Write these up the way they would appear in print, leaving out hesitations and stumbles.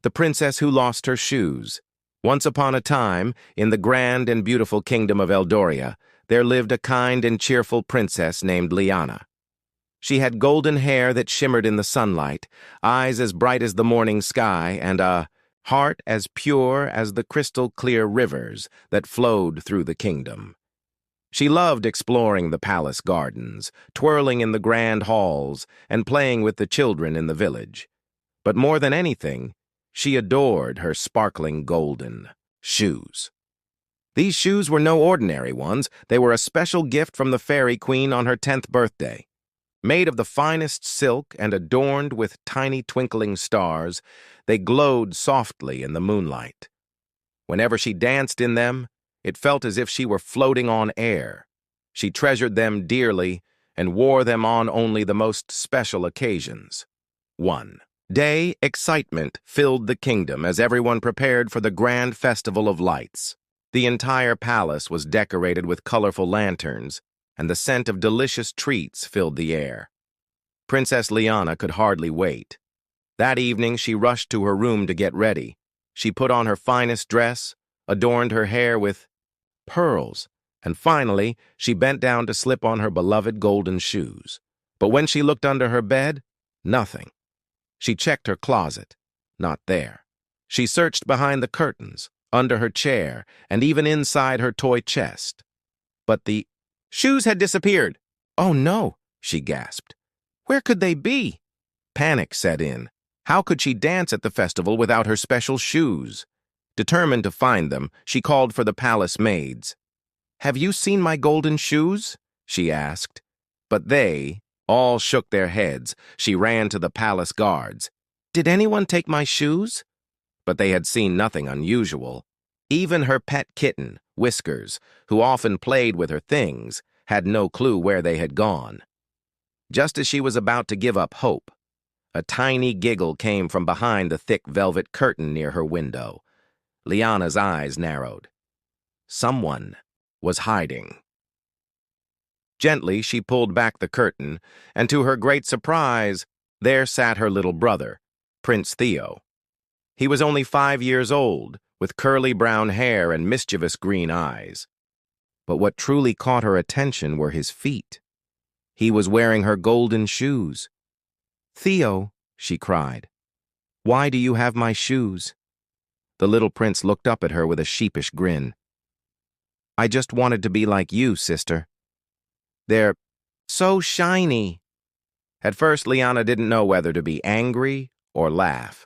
The Princess Who Lost Her Shoes. Once upon a time, in the grand and beautiful kingdom of Eldoria, there lived a kind and cheerful princess named Liana. She had golden hair that shimmered in the sunlight, eyes as bright as the morning sky, and a heart as pure as the crystal-clear rivers that flowed through the kingdom. She loved exploring the palace gardens, twirling in the grand halls, and playing with the children in the village. But more than anything, she adored her sparkling golden shoes. These shoes were no ordinary ones. They were a special gift from the Fairy Queen on her 10th birthday. Made of the finest silk and adorned with tiny twinkling stars, they glowed softly in the moonlight. Whenever she danced in them, it felt as if she were floating on air. She treasured them dearly and wore them on only the most special occasions. One day, excitement filled the kingdom as everyone prepared for the grand festival of lights. The entire palace was decorated with colorful lanterns, and the scent of delicious treats filled the air. Princess Liana could hardly wait. That evening, she rushed to her room to get ready. She put on her finest dress, adorned her hair with pearls, and finally, she bent down to slip on her beloved golden shoes. But when she looked under her bed, nothing. She checked her closet. Not there. She searched behind the curtains, under her chair, and even inside her toy chest. But the shoes had disappeared. "Oh no," she gasped. "Where could they be?" Panic set in. How could she dance at the festival without her special shoes? Determined to find them, she called for the palace maids. "Have you seen my golden shoes?" she asked. But they all shook their heads. She ran to the palace guards. "Did anyone take my shoes?" But they had seen nothing unusual. Even her pet kitten, Whiskers, who often played with her things, had no clue where they had gone. Just as she was about to give up hope, a tiny giggle came from behind the thick velvet curtain near her window. Liana's eyes narrowed. Someone was hiding. Gently, she pulled back the curtain, and to her great surprise, there sat her little brother, Prince Theo. He was only 5 years old, with curly brown hair and mischievous green eyes. But what truly caught her attention were his feet. He was wearing her golden shoes. "Theo," she cried, "why do you have my shoes?" The little prince looked up at her with a sheepish grin. "I just wanted to be like you, sister. They're so shiny." At first, Liana didn't know whether to be angry or laugh.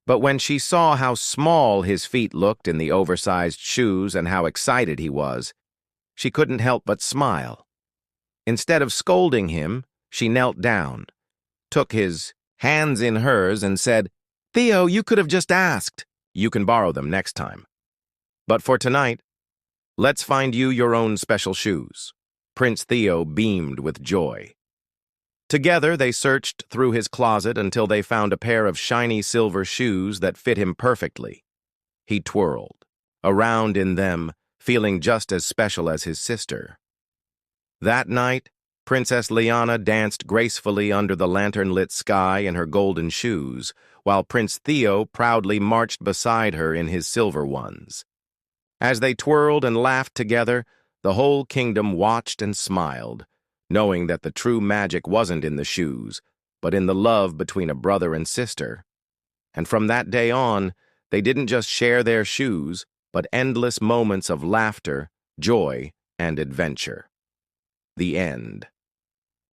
But when she saw how small his feet looked in the oversized shoes and how excited he was, she couldn't help but smile. Instead of scolding him, she knelt down, took his hands in hers, and said, "Theo, you could have just asked. You can borrow them next time. But for tonight, let's find you your own special shoes." Prince Theo beamed with joy. Together, they searched through his closet until they found a pair of shiny silver shoes that fit him perfectly. He twirled around in them, feeling just as special as his sister. That night, Princess Liana danced gracefully under the lantern-lit sky in her golden shoes, while Prince Theo proudly marched beside her in his silver ones. As they twirled and laughed together, the whole kingdom watched and smiled, knowing that the true magic wasn't in the shoes, but in the love between a brother and sister. And from that day on, they didn't just share their shoes, but endless moments of laughter, joy, and adventure. The end.